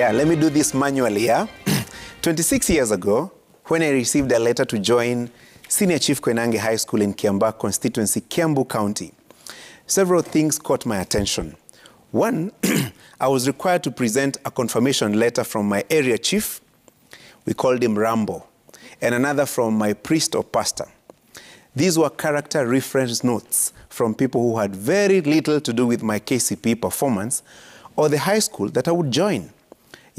Yeah, let me do this manually, yeah? 26 years ago, when I received a letter to join Senior Chief Koinange High School in Kiambaa constituency, Kiambu County, several things caught my attention. One, I was required to present a confirmation letter from my area chief, we called him Rambo, and another from my priest or pastor. These were character reference notes from people who had very little to do with my KCP performance or the high school that I would join.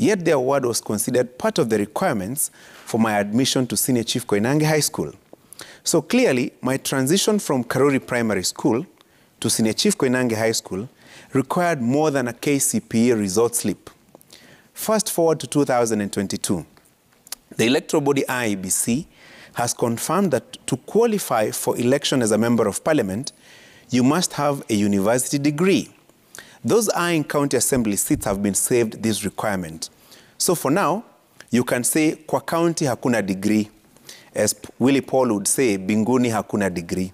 Yet their word was considered part of the requirements for my admission to Senior Chief Koinange High School. So clearly, my transition from Karori Primary School to Senior Chief Koinange High School required more than a KCPE result slip. Fast forward to 2022. The electoral body IEBC has confirmed that to qualify for election as a member of parliament, you must have a university degree. Those eyeing county assembly seats have been saved this requirement. So for now, you can say kwa county hakuna degree. As Willie Paul would say, binguni hakuna degree.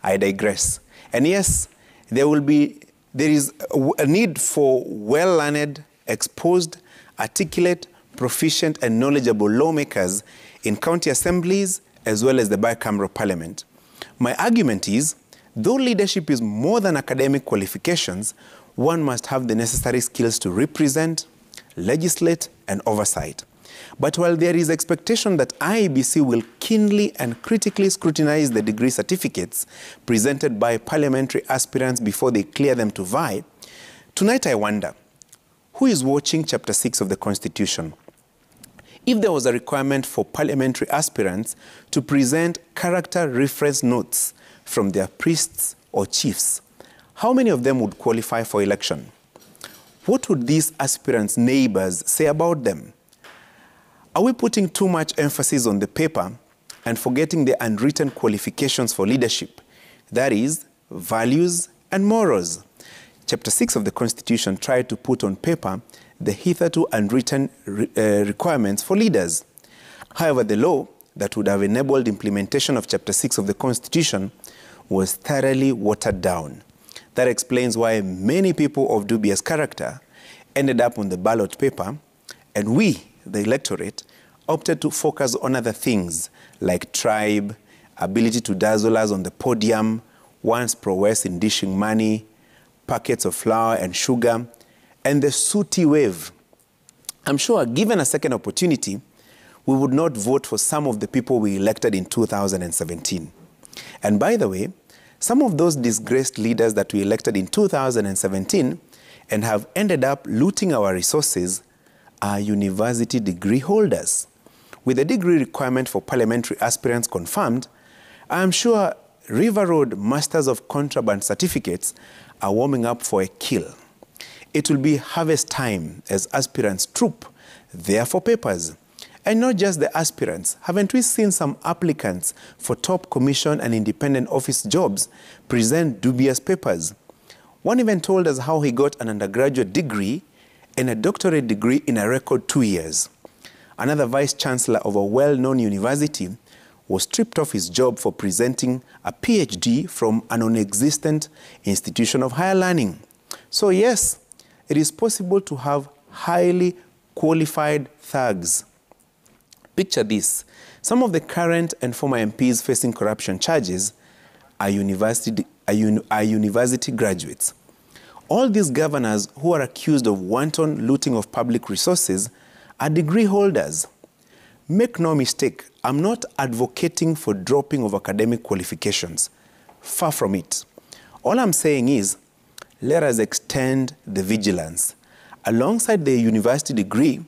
I digress. And yes, there is a need for well-learned, exposed, articulate, proficient, and knowledgeable lawmakers in county assemblies as well as the bicameral parliament. My argument is, though leadership is more than academic qualifications, one must have the necessary skills to represent, legislate, and oversight. But while there is expectation that IEBC will keenly and critically scrutinize the degree certificates presented by parliamentary aspirants before they clear them to vie, tonight I wonder, who is watching Chapter 6 of the Constitution? If there was a requirement for parliamentary aspirants to present character reference notes from their priests or chiefs, how many of them would qualify for election? What would these aspirants' neighbors say about them? Are we putting too much emphasis on the paper and forgetting the unwritten qualifications for leadership? That is, values and morals. Chapter 6 of the Constitution tried to put on paper the hitherto unwritten requirements for leaders. However, the law that would have enabled implementation of Chapter 6 of the Constitution was thoroughly watered down. That explains why many people of dubious character ended up on the ballot paper, and we, the electorate, opted to focus on other things like tribe, ability to dazzle us on the podium, one's prowess in dishing money, packets of flour and sugar, and the sooty wave. I'm sure, given a second opportunity, we would not vote for some of the people we elected in 2017. And by the way, some of those disgraced leaders that we elected in 2017 and have ended up looting our resources are university degree holders. With the degree requirement for parliamentary aspirants confirmed, I am sure River Road Masters of Contraband certificates are warming up for a kill. It will be harvest time as aspirants troop there for papers. And not just the aspirants. Haven't we seen some applicants for top commission and independent office jobs present dubious papers? One even told us how he got an undergraduate degree and a doctorate degree in a record 2 years. Another vice-chancellor of a well-known university was stripped of his job for presenting a PhD from a non-existent institution of higher learning. So yes, it is possible to have highly qualified thugs. Picture this. Some of the current and former MPs facing corruption charges are university graduates. All these governors who are accused of wanton looting of public resources are degree holders. Make no mistake, I'm not advocating for dropping of academic qualifications. Far from it. All I'm saying is, let us extend the vigilance. Alongside the university degree,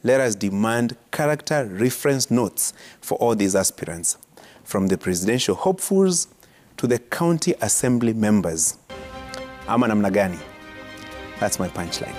let us demand character reference notes for all these aspirants, from the presidential hopefuls to the county assembly members. Ama namna gani? That's my punchline.